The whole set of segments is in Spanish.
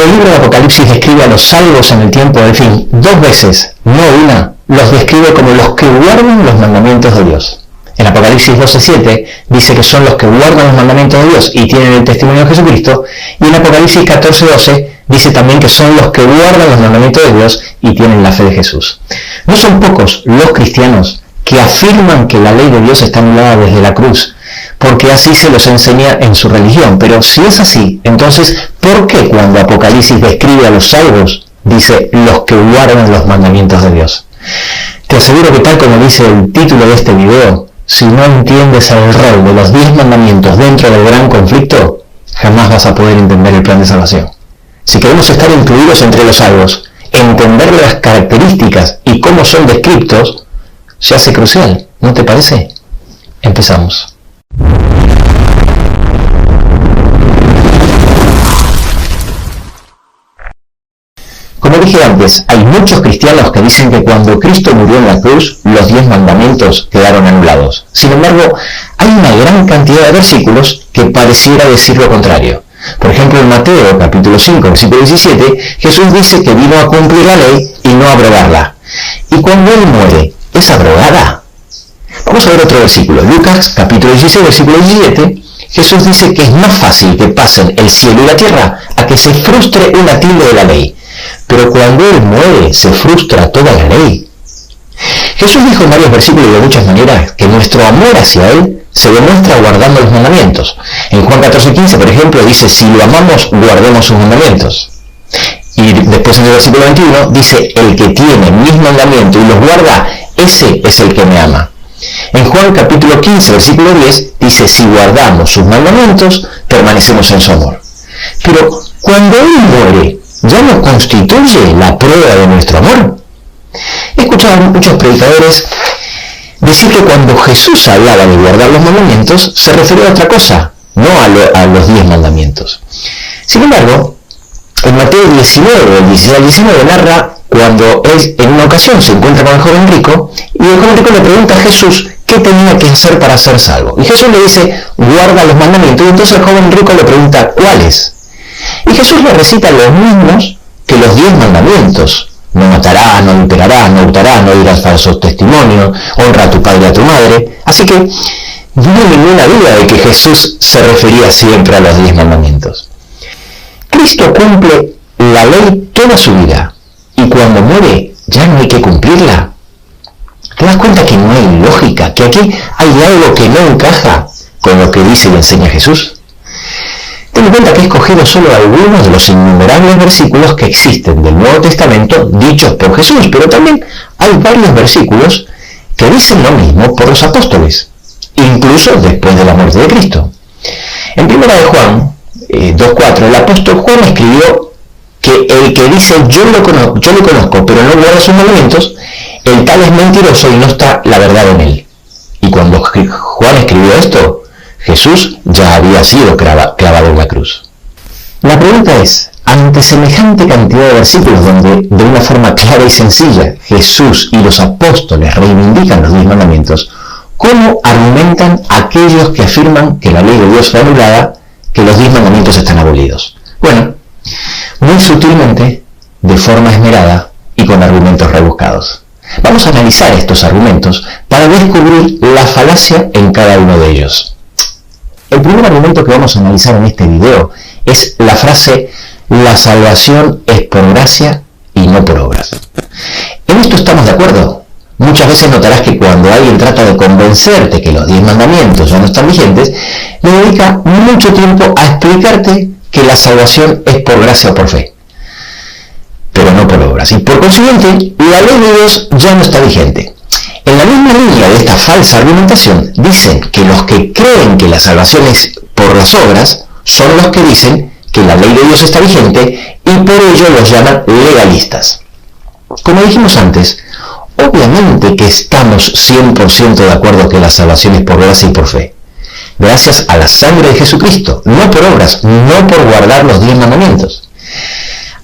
Cuando el libro de Apocalipsis describe a los salvos en el tiempo del fin, 2 veces, no una, los describe como los que guardan los mandamientos de Dios. En Apocalipsis 12:7 dice que son los que guardan los mandamientos de Dios y tienen el testimonio de Jesucristo, y en Apocalipsis 14:12 dice también que son los que guardan los mandamientos de Dios y tienen la fe de Jesús. No son pocos los cristianos que afirman que la ley de Dios está anulada desde la cruz, porque así se los enseña en su religión. Pero si es así, entonces, ¿por qué cuando Apocalipsis describe a los salvos, dice los que guardan los mandamientos de Dios? Te aseguro que tal como dice el título de este video, si no entiendes el rol de los 10 mandamientos dentro del gran conflicto, jamás vas a poder entender el plan de salvación. Si queremos estar incluidos entre los salvos, entender las características y cómo son descritos, se hace crucial, ¿no te parece? Empezamos. Como dije antes, hay muchos cristianos que dicen que cuando Cristo murió en la cruz, los 10 mandamientos quedaron anulados. Sin embargo, hay una gran cantidad de versículos que pareciera decir lo contrario. Por ejemplo, en Mateo capítulo 5, versículo 17, Jesús dice que vino a cumplir la ley y no a abrogarla. Y cuando Él muere, ¿es abrogada? Vamos a ver otro versículo. Lucas capítulo 16, versículo 17, Jesús dice que es más fácil que pasen el cielo y la tierra a que se frustre una tilde de la ley. Pero cuando Él muere, se frustra toda la ley. Jesús dijo en varios versículos y de muchas maneras que nuestro amor hacia Él se demuestra guardando los mandamientos. En Juan 14:15, por ejemplo, dice, si lo amamos, guardemos sus mandamientos. Y después en el versículo 21 dice, el que tiene mis mandamientos y los guarda, ese es el que me ama. En Juan capítulo 15, versículo 10, dice, si guardamos sus mandamientos, permanecemos en su amor. Pero cuando Él muere, ¿ya no constituye la prueba de nuestro amor? He escuchado a muchos predicadores decir que cuando Jesús hablaba de guardar los mandamientos, se refería a otra cosa, no a los 10 mandamientos. Sin embargo, en Mateo 19, el 16 al 19, narra cuando él en una ocasión se encuentra con el joven rico, y el joven rico le pregunta a Jesús qué tenía que hacer para ser salvo. Y Jesús le dice, guarda los mandamientos, y entonces el joven rico le pregunta, ¿cuáles? Y Jesús le recita los mismos que los 10 mandamientos. No matarás, no adulterarás, no hurtarás, no dirás falsos testimonios, honra a tu padre y a tu madre. Así que no hay ninguna duda de que Jesús se refería siempre a los 10 mandamientos. Cristo cumple la ley toda su vida, y cuando muere ya no hay que cumplirla. ¿Te das cuenta que no hay lógica, que aquí hay algo que no encaja con lo que dice y enseña Jesús? Ten en cuenta que he escogido solo algunos de los innumerables versículos que existen del Nuevo Testamento dichos por Jesús, pero también hay varios versículos que dicen lo mismo por los apóstoles, incluso después de la muerte de Cristo. En 1 de Juan 2:4, el apóstol Juan escribió que el que dice yo lo conozco, pero no guarda sus mandamientos, el tal es mentiroso y no está la verdad en él. Y cuando Juan escribió esto, Jesús ya había sido clavado en la cruz. La pregunta es, ante semejante cantidad de versículos donde de una forma clara y sencilla Jesús y los apóstoles reivindican los 10 mandamientos, ¿cómo argumentan aquellos que afirman que la ley de Dios fue anulada, que los 10 mandamientos están abolidos? Bueno, muy sutilmente, de forma esmerada y con argumentos rebuscados. Vamos a analizar estos argumentos para descubrir la falacia en cada uno de ellos. El primer argumento que vamos a analizar en este video es la frase la salvación es por gracia y no por obras. En esto estamos de acuerdo. Muchas veces notarás que cuando alguien trata de convencerte que los 10 mandamientos ya no están vigentes, le dedica mucho tiempo a explicarte que la salvación es por gracia o por fe, pero no por obras. Y por consiguiente, la ley de Dios ya no está vigente. En la misma línea de esta falsa argumentación, dicen que los que creen que la salvación es por las obras son los que dicen que la ley de Dios está vigente y por ello los llaman legalistas. Como dijimos antes, obviamente que estamos 100% de acuerdo que la salvación es por gracia y por fe, gracias a la sangre de Jesucristo, no por obras, no por guardar los 10 mandamientos.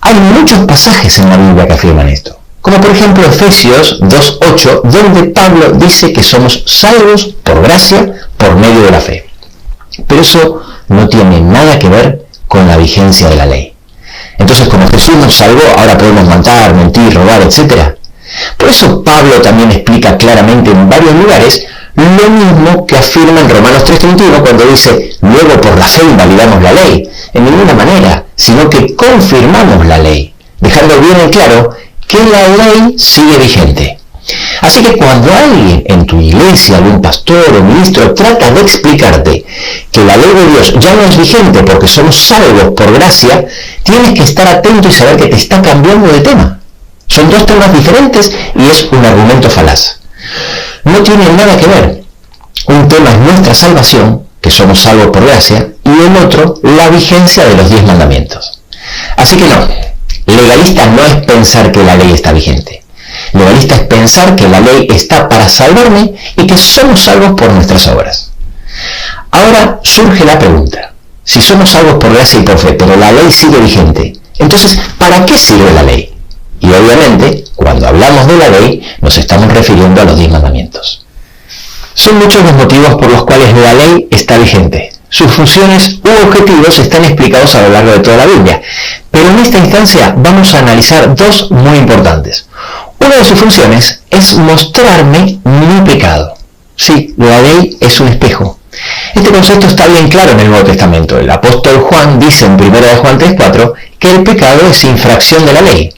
Hay muchos pasajes en la Biblia que afirman esto. Como por ejemplo Efesios 2:8, donde Pablo dice que somos salvos por gracia por medio de la fe. Pero eso no tiene nada que ver con la vigencia de la ley. Entonces, Jesús nos salvó, ahora podemos matar, mentir, robar, etc. Por eso Pablo también explica claramente en varios lugares lo mismo que afirma en Romanos 3:31 cuando dice, luego por la fe invalidamos la ley. En ninguna manera, sino que confirmamos la ley, dejando bien en claro que la ley sigue vigente. Así que cuando alguien en tu iglesia, algún pastor o ministro, trata de explicarte que la ley de Dios ya no es vigente porque somos salvos por gracia, tienes que estar atento y saber que te está cambiando de tema. Son dos temas diferentes y es un argumento falaz. No tienen nada que ver. Un tema es nuestra salvación, que somos salvos por gracia, y el otro, la vigencia de los 10 mandamientos. Así que no, legalista no es pensar que la ley está vigente. Legalista es pensar que la ley está para salvarme y que somos salvos por nuestras obras. Ahora surge la pregunta, si somos salvos por gracia y por fe, pero la ley sigue vigente, entonces, ¿para qué sirve la ley? Y obviamente, cuando hablamos de la ley, nos estamos refiriendo a los 10 mandamientos. Son muchos los motivos por los cuales la ley está vigente. Sus funciones u objetivos están explicados a lo largo de toda la Biblia, pero en esta instancia vamos a analizar dos muy importantes. Una de sus funciones es mostrarme mi pecado. Sí, la ley es un espejo. Este concepto está bien claro en el Nuevo Testamento. El apóstol Juan dice en 1 Juan 3:4 que el pecado es infracción de la ley.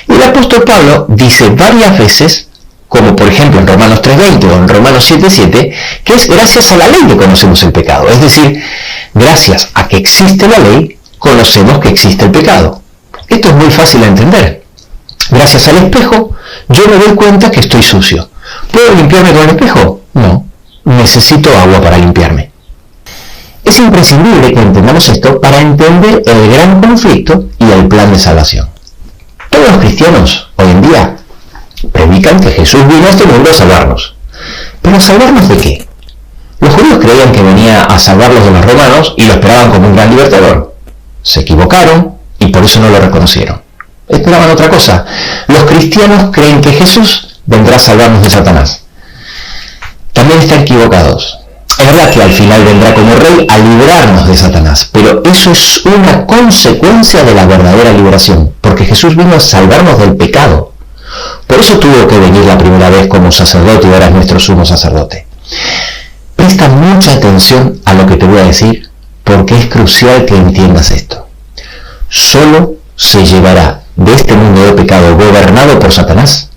Y el apóstol Pablo dice varias veces, como por ejemplo en Romanos 3:20 o en Romanos 7:7, que es gracias a la ley que conocemos el pecado. Es decir, gracias a que existe la ley, conocemos que existe el pecado. Esto es muy fácil de entender. Gracias al espejo, yo me doy cuenta que estoy sucio. ¿Puedo limpiarme con el espejo? No. Necesito agua para limpiarme. Es imprescindible que entendamos esto para entender el gran conflicto y el plan de salvación. Todos los cristianos hoy en día predican que Jesús vino a este mundo a salvarnos. ¿Pero a salvarnos de qué? Los judíos creían que venía a salvarlos de los romanos y lo esperaban como un gran libertador. Se equivocaron y por eso no lo reconocieron. Esperaban otra cosa. Los cristianos creen que Jesús vendrá a salvarnos de Satanás. También están equivocados. Es verdad que al final vendrá como rey a librarnos de Satanás, pero eso es una consecuencia de la verdadera liberación, porque Jesús vino a salvarnos del pecado. Por eso tuvo que venir la primera vez como sacerdote y ahora es nuestro sumo sacerdote. Presta mucha atención a lo que te voy a decir, porque es crucial que entiendas esto. Solo se llevará de este mundo de pecado gobernado por Satanás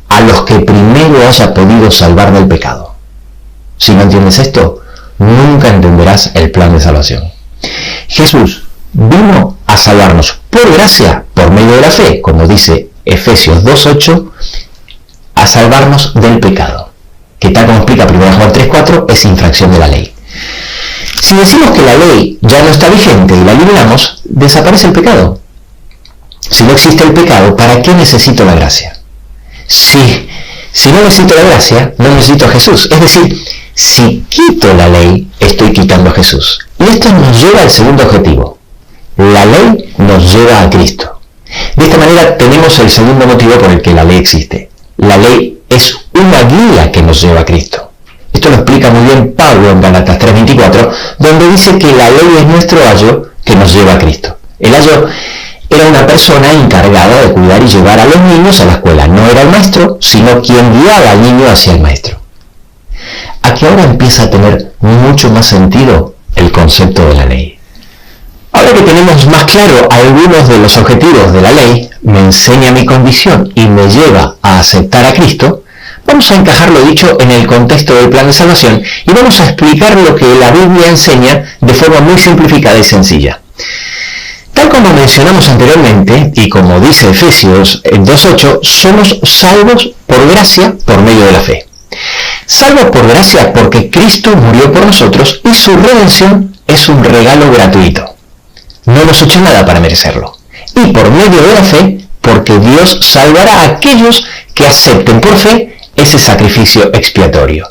a los que primero haya podido salvar del pecado. Si no entiendes esto, nunca entenderás el plan de salvación. Jesús vino a salvarnos por gracia, por medio de la fe, como dice Efesios 2:8, a salvarnos del pecado, que tal como explica 1 Juan 3:4, es infracción de la ley. Si decimos que la ley ya no está vigente y la eliminamos, desaparece el pecado. Si no existe el pecado, ¿para qué necesito la gracia? Si no necesito la gracia, no necesito a Jesús. Es decir, si quito la ley, estoy quitando a Jesús. Y esto nos lleva al segundo objetivo. La ley nos lleva a Cristo. De esta manera tenemos el segundo motivo por el que la ley existe. La ley es una guía que nos lleva a Cristo. Esto lo explica muy bien Pablo en Gálatas 3:24, donde dice que la ley es nuestro ayo que nos lleva a Cristo. El ayo era una persona encargada de cuidar y llevar a los niños a la escuela. No era el maestro, sino quien guiaba al niño hacia el maestro. Aquí ahora empieza a tener mucho más sentido el concepto de la ley. Ahora que tenemos más claro algunos de los objetivos de la ley, me enseña mi condición y me lleva a aceptar a Cristo, vamos a encajar lo dicho en el contexto del plan de salvación y vamos a explicar lo que la Biblia enseña de forma muy simplificada y sencilla. Tal como mencionamos anteriormente, y como dice Efesios 2:8, somos salvos por gracia por medio de la fe. Salvos por gracia porque Cristo murió por nosotros y su redención es un regalo gratuito. No hemos hecho nada para merecerlo. Y por medio de la fe, porque Dios salvará a aquellos que acepten por fe ese sacrificio expiatorio.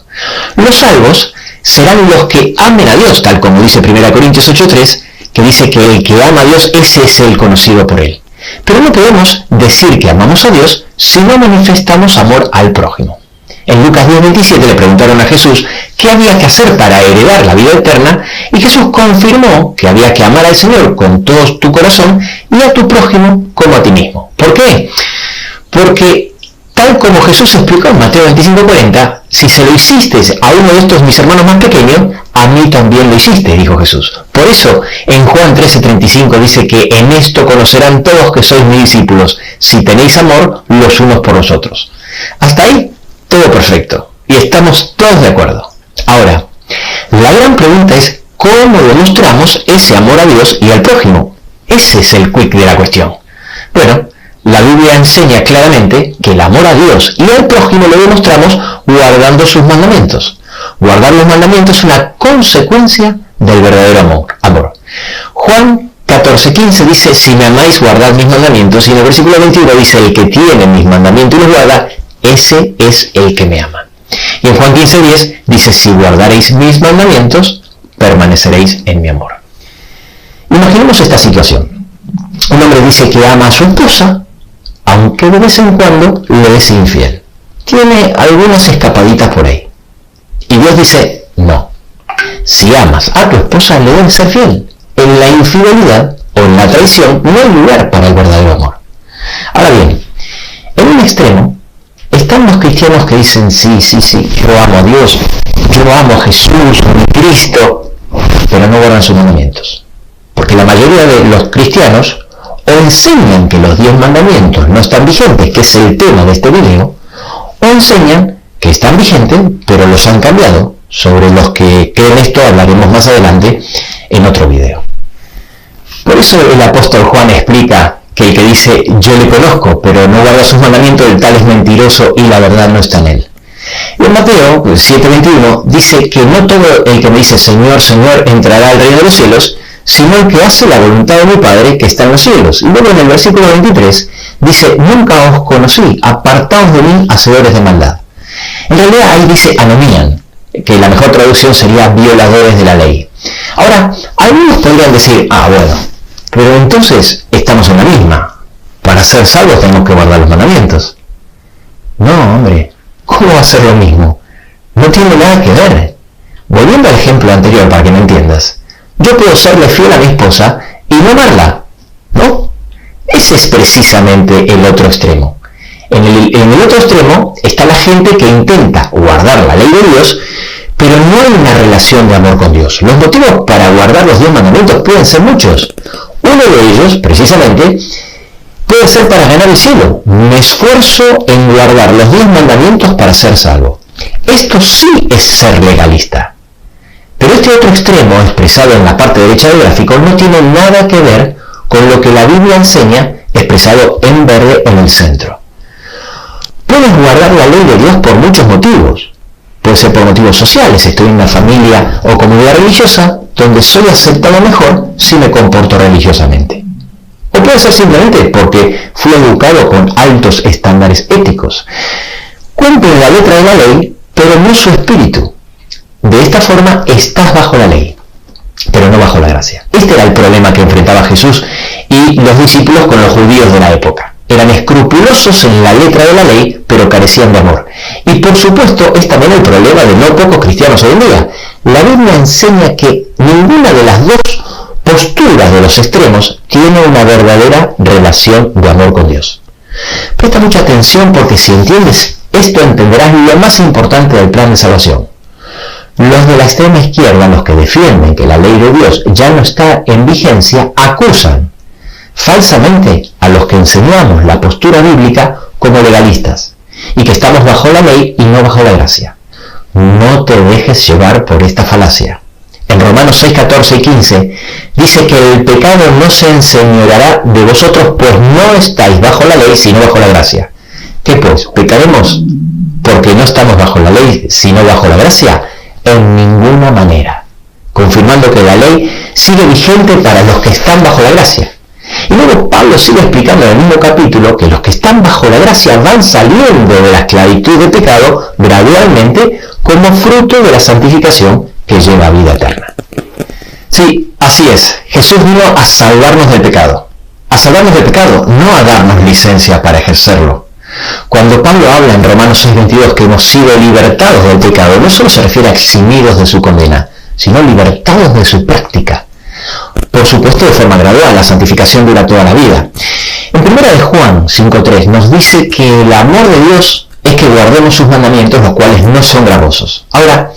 Los salvos serán los que amen a Dios, tal como dice 1 Corintios 8:3, que dice que el que ama a Dios, ese es el conocido por él. Pero no podemos decir que amamos a Dios si no manifestamos amor al prójimo. En Lucas 10:27 le preguntaron a Jesús qué había que hacer para heredar la vida eterna, y Jesús confirmó que había que amar al Señor con todo tu corazón y a tu prójimo como a ti mismo. ¿Por qué? Porque tal como Jesús explicó en Mateo 25:40, si se lo hiciste a uno de estos mis hermanos más pequeños, a mí también lo hiciste, dijo Jesús. Por eso, en Juan 13:35 dice que en esto conocerán todos que sois mis discípulos, si tenéis amor los unos por los otros. Hasta ahí, todo perfecto, y estamos todos de acuerdo. Ahora, la gran pregunta es, ¿cómo demostramos ese amor a Dios y al prójimo? Ese es el quid de la cuestión. Bueno, la Biblia enseña claramente que el amor a Dios y al prójimo lo demostramos guardando sus mandamientos. Guardar los mandamientos es una consecuencia del verdadero amor. Juan 14:15 dice, si me amáis, guardad mis mandamientos, y en el versículo 21 dice, el que tiene mis mandamientos y los guarda, ese es el que me ama. Y en Juan 15:10 dice, si guardaréis mis mandamientos, permaneceréis en mi amor. Imaginemos esta situación. Un hombre dice que ama a su esposa, aunque de vez en cuando le es infiel. Tiene algunas escapaditas por ahí. Y Dios dice, no. Si amas a tu esposa, le debes ser fiel. En la infidelidad o en la traición no hay lugar para el verdadero amor. Ahora bien, en un extremo están los cristianos que dicen, sí, yo amo a Dios, yo amo a Jesús, a Cristo, pero no guardan sus mandamientos. Porque la mayoría de los cristianos o enseñan que los 10 mandamientos no están vigentes, que es el tema de este video, o enseñan que están vigentes, pero los han cambiado. Sobre los que creen esto hablaremos más adelante en otro video. Por eso el apóstol Juan explica que el que dice, yo le conozco, pero no guarda sus mandamientos, el tal es mentiroso y la verdad no está en él. Y en Mateo 7:21 dice que no todo el que me dice, Señor, Señor, entrará al reino de los cielos, sino el que hace la voluntad de mi Padre que está en los cielos. Y luego en el versículo 23 dice, nunca os conocí, apartaos de mí, hacedores de maldad. En realidad ahí dice anomían, que la mejor traducción sería violadores de la ley. Ahora, algunos podrían decir, bueno, pero entonces estamos en la misma. Para ser salvos tenemos que guardar los mandamientos. No, hombre, ¿cómo va a ser lo mismo? No tiene nada que ver. Volviendo al ejemplo anterior para que me entiendas, yo puedo serle fiel a mi esposa y no amarla, ¿no? Ese es precisamente el otro extremo. En el otro extremo está la gente que intenta guardar la ley de Dios, pero no hay una relación de amor con Dios. Los motivos para guardar los 10 mandamientos pueden ser muchos. Uno de ellos, precisamente, puede ser para ganar el cielo. Me esfuerzo en guardar los 10 mandamientos para ser salvo. Esto sí es ser legalista. Pero este otro extremo, expresado en la parte derecha del gráfico, no tiene nada que ver con lo que la Biblia enseña, expresado en verde en el centro. Puedes guardar la ley de Dios por muchos motivos. Puede ser por motivos sociales, estoy en una familia o comunidad religiosa donde soy aceptado mejor si me comporto religiosamente. O puede ser simplemente porque fui educado con altos estándares éticos. Cumplen la letra de la ley, pero no su espíritu. De esta forma estás bajo la ley, pero no bajo la gracia. Este era el problema que enfrentaba Jesús y los discípulos con los judíos de la época. Eran escrupulosos en la letra de la ley, pero carecían de amor. Y por supuesto es también el problema de no pocos cristianos hoy en día. La Biblia enseña que ninguna de las dos posturas de los extremos tiene una verdadera relación de amor con Dios. Presta mucha atención porque si entiendes esto entenderás lo más importante del plan de salvación. Los de la extrema izquierda, los que defienden que la ley de Dios ya no está en vigencia, acusan falsamente a los que enseñamos la postura bíblica como legalistas y que estamos bajo la ley y no bajo la gracia. No te dejes llevar por esta falacia. En Romanos 6, 14 y 15 dice que el pecado no se enseñoreará de vosotros, pues no estáis bajo la ley sino bajo la gracia. ¿Qué pues? ¿Pecaremos porque no estamos bajo la ley sino bajo la gracia? En ninguna manera, confirmando que la ley sigue vigente para los que están bajo la gracia. Y luego Pablo sigue explicando en el mismo capítulo que los que están bajo la gracia van saliendo de la esclavitud del pecado gradualmente como fruto de la santificación que lleva a vida eterna. Sí, así es, Jesús vino a salvarnos del pecado. A salvarnos del pecado, no a darnos licencia para ejercerlo. Cuando Pablo habla en Romanos 6:22 que hemos sido libertados del pecado, no solo se refiere a eximidos de su condena, sino libertados de su práctica. Por supuesto, de forma gradual, la santificación dura toda la vida. En 1 de Juan 5:3 nos dice que el amor de Dios es que guardemos sus mandamientos, los cuales no son gravosos. Ahora,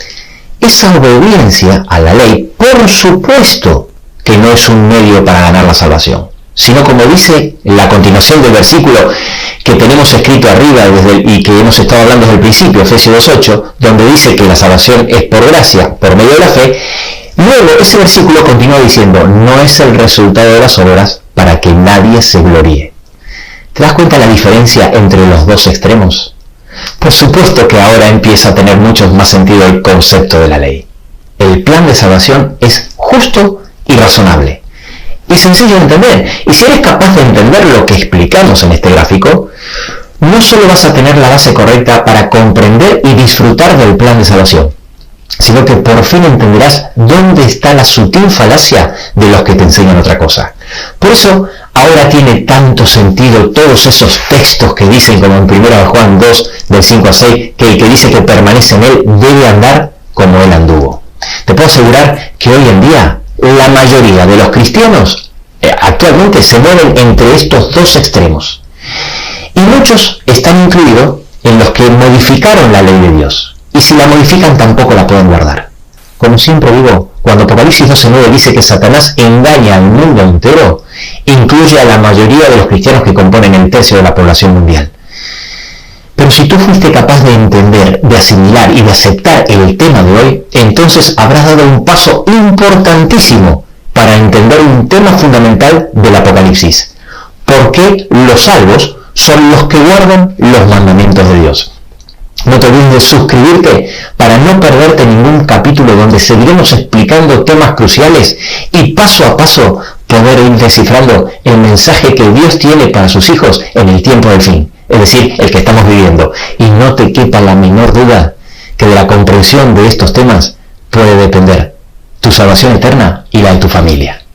esa obediencia a la ley, por supuesto que no es un medio para ganar la salvación, sino como dice en la continuación del versículo que tenemos escrito arriba y que hemos estado hablando desde el principio, Efesios 2:8, donde dice que la salvación es por gracia, por medio de la fe. Luego ese versículo continúa diciendo, no es el resultado de las obras para que nadie se gloríe. ¿Te das cuenta la diferencia entre los dos extremos? Por supuesto que ahora empieza a tener mucho más sentido el concepto de la ley. El plan de salvación es justo y razonable. Y sencillo de entender. Y si eres capaz de entender lo que explicamos en este gráfico, no solo vas a tener la base correcta para comprender y disfrutar del plan de salvación, sino que por fin entenderás dónde está la sutil falacia de los que te enseñan otra cosa. Por eso, ahora tiene tanto sentido todos esos textos que dicen, como en 1 de Juan 2, del 5 a 6, que el que dice que permanece en él debe andar como él anduvo. Te puedo asegurar que hoy en día la mayoría de los cristianos actualmente se mueven entre estos dos extremos. Y muchos están incluidos en los que modificaron la ley de Dios. Y si la modifican tampoco la pueden guardar. Como siempre digo, cuando Apocalipsis 12:9 dice que Satanás engaña al mundo entero, incluye a la mayoría de los cristianos que componen el tercio de la población mundial. Pero si tú fuiste capaz de entender, de asimilar y de aceptar el tema de hoy, entonces habrás dado un paso importantísimo para entender un tema fundamental del Apocalipsis. ¿Por qué los salvos son los que guardan los mandamientos de Dios? No te olvides de suscribirte para no perderte ningún capítulo donde seguiremos explicando temas cruciales y paso a paso poder ir descifrando el mensaje que Dios tiene para sus hijos en el tiempo del fin, es decir, el que estamos viviendo. Y no te quepa la menor duda que de la comprensión de estos temas puede depender tu salvación eterna y la de tu familia.